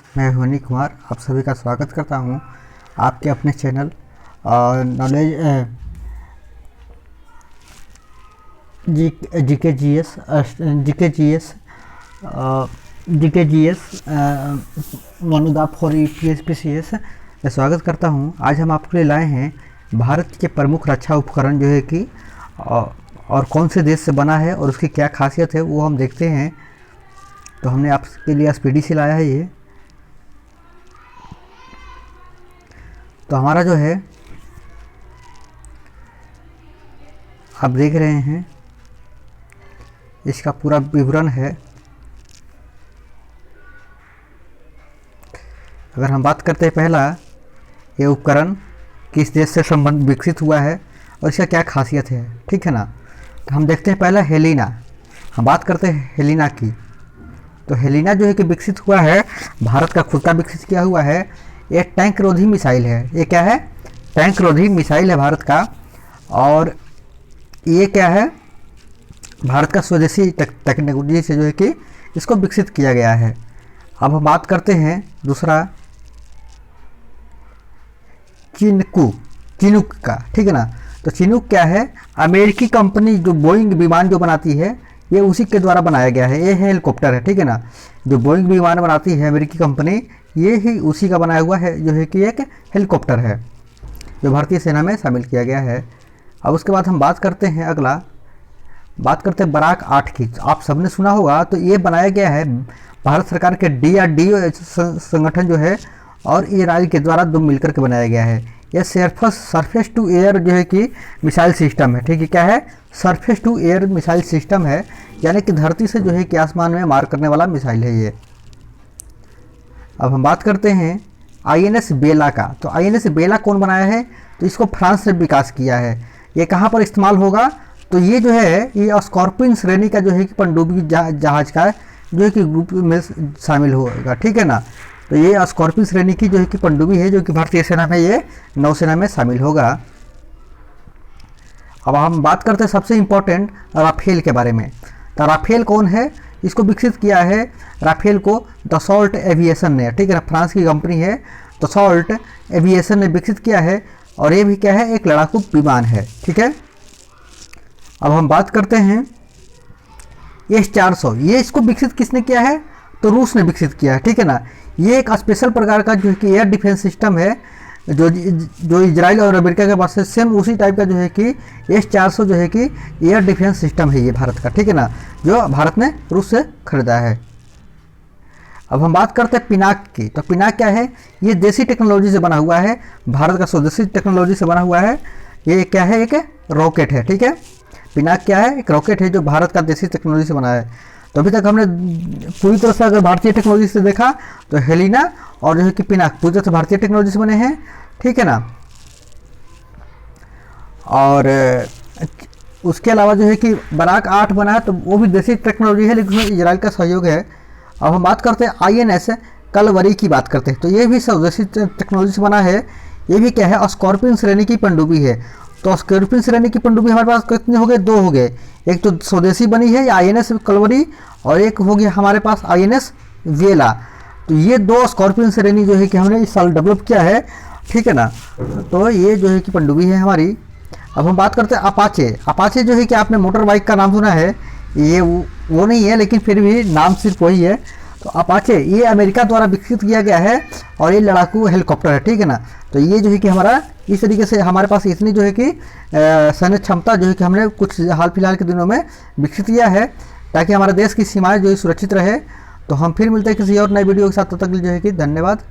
मैं हनी कुमार आप सभी का स्वागत करता हूं आपके अपने चैनल नॉलेज जीके जीएस मनुदा फॉर PSPCS मैं स्वागत करता हूं। आज हम आपके लिए लाए हैं भारत के प्रमुख रक्षा उपकरण जो है कि और कौन से देश से बना है और उसकी क्या खासियत है वो हम देखते हैं। तो हमने आपके लिए SPD से लाया है ये। तो हमारा जो है आप देख रहे हैं इसका पूरा विवरण है। अगर हम बात करते हैं पहला ये उपकरण किस देश से संबंध विकसित हुआ है और इसका क्या खासियत है, ठीक है ना। तो हम देखते हैं पहला हेलिना। हम बात करते हैं हेलिना की। तो हेलिना जो है कि विकसित हुआ है, भारत का खुद का विकसित किया हुआ है। ये टैंक रोधी मिसाइल है। ये क्या है? टैंक रोधी मिसाइल है भारत का। और ये क्या है? भारत का स्वदेशी टेक्नोलॉजी से जो है कि इसको विकसित किया गया है। अब हम बात करते हैं दूसरा चिनूक का, ठीक है ना। तो चिनूक क्या है? अमेरिकी कंपनी जो बोइंग विमान जो बनाती है ये उसी के द्वारा बनाया गया है। ये हेलीकॉप्टर है, ठीक है ना। जो बोइंग विमान बनाती है अमेरिकी कंपनी ये ही उसी का बनाया हुआ है, जो है कि एक हेलीकॉप्टर है जो भारतीय सेना में शामिल किया गया है। अब उसके बाद हम बात करते हैं अगला, बात करते हैं बराक 8 की। आप सबने सुना होगा। तो ये बनाया गया है भारत सरकार के DRDO संगठन जो है और ईरान के द्वारा दो मिलकर के बनाया गया है। यह सरफेस टू एयर जो है कि मिसाइल सिस्टम है, ठीक है। क्या है? Surface to air missile system है, यानी कि धरती से जो है कि आसमान में मार करने वाला मिसाइल है ये। अब हम बात करते हैं INS बेला का। तो INS बेला कौन बनाया है? तो इसको फ्रांस ने विकास किया है। ये कहाँ पर इस्तेमाल होगा? तो ये जो है ये स्कॉर्पियन श्रेणी का जो है कि पनडुब्बी जहाज का जो है कि ग्रुप में शामिल होगा, ठीक है ना। तो ये स्कॉर्पियन श्रेणी की जो है कि पनडुब्बी है जो कि भारतीय सेना में ये नौसेना में शामिल होगा। अब हम बात करते हैं सबसे इम्पोर्टेंट राफेल के बारे में। तो राफेल कौन है? इसको विकसित किया है राफेल को दसॉल्ट एविएशन ने, ठीक है ना। फ्रांस की कंपनी है दसॉल्ट एविएशन ने विकसित किया है। और ये भी क्या है? एक लड़ाकू विमान है, ठीक है। अब हम बात करते हैं S-400। ये इसको विकसित किसने किया है? तो रूस ने विकसित किया है, ठीक है ना। ये एक स्पेशल प्रकार का जो है कि एयर डिफेंस सिस्टम है जो इजराइल और अमेरिका के पास से सेम उसी टाइप का जो है कि S-400 जो है कि एयर डिफेंस सिस्टम है ये भारत का, ठीक है ना, जो भारत ने रूस से खरीदा है। अब हम बात करते हैं पिनाक की। तो पिनाक क्या है? ये देसी टेक्नोलॉजी से बना हुआ है, भारत का स्वदेशी टेक्नोलॉजी से बना हुआ है। ये क्या है? एक रॉकेट है, ठीक है। पिनाक क्या है? एक रॉकेट है जो भारत का देसी टेक्नोलॉजी से बना है। तो अभी तक हमने पूरी तरह से अगर भारतीय टेक्नोलॉजी से देखा तो हेलिना और जो है कि पिनाक पूरी तरह से भारतीय टेक्नोलॉजी से बने हैं, ठीक है ना। और उसके अलावा जो है कि बराक 8 बना है तो वो भी देसी टेक्नोलॉजी है, लेकिन उसमें इजराइल का सहयोग है। अब हम बात करते हैं INS कलवरी की बात करते हैं। तो ये भी स्वदेशी टेक्नोलॉजी से बना है। ये भी क्या है? स्कॉर्पियन श्रेणी की पनडुब्बी है। तो स्कॉर्पियन श्रेणी की पनडुब्बी हमारे पास कितने हो गए? 2 हो गए। एक तो स्वदेशी बनी है INS कलवरी और एक हो गया हमारे पास INS वेला। तो ये 2 स्कॉर्पियन श्रेणी जो है कि हमने इस साल डेवलप किया है, ठीक है ना। तो ये जो है कि पनडुब्बी है हमारी। अब हम बात करते हैं अपाचे। अपाचे जो है कि आपने मोटर बाइक का नाम सुना है, ये वो नहीं है लेकिन फिर भी नाम सिर्फ वही है। तो अपाचे ये अमेरिका द्वारा विकसित किया गया है और ये लड़ाकू हेलीकॉप्टर है, ठीक है ना। तो ये जो है कि हमारा इस तरीके से हमारे पास इतनी जो है कि सैन्य क्षमता जो है कि हमने कुछ हाल फिलहाल के दिनों में विकसित किया है ताकि हमारे देश की सीमाएं जो है सुरक्षित रहे। तो हम फिर मिलते हैं किसी और नए वीडियो के साथ। तब तक के लिए जो है कि धन्यवाद।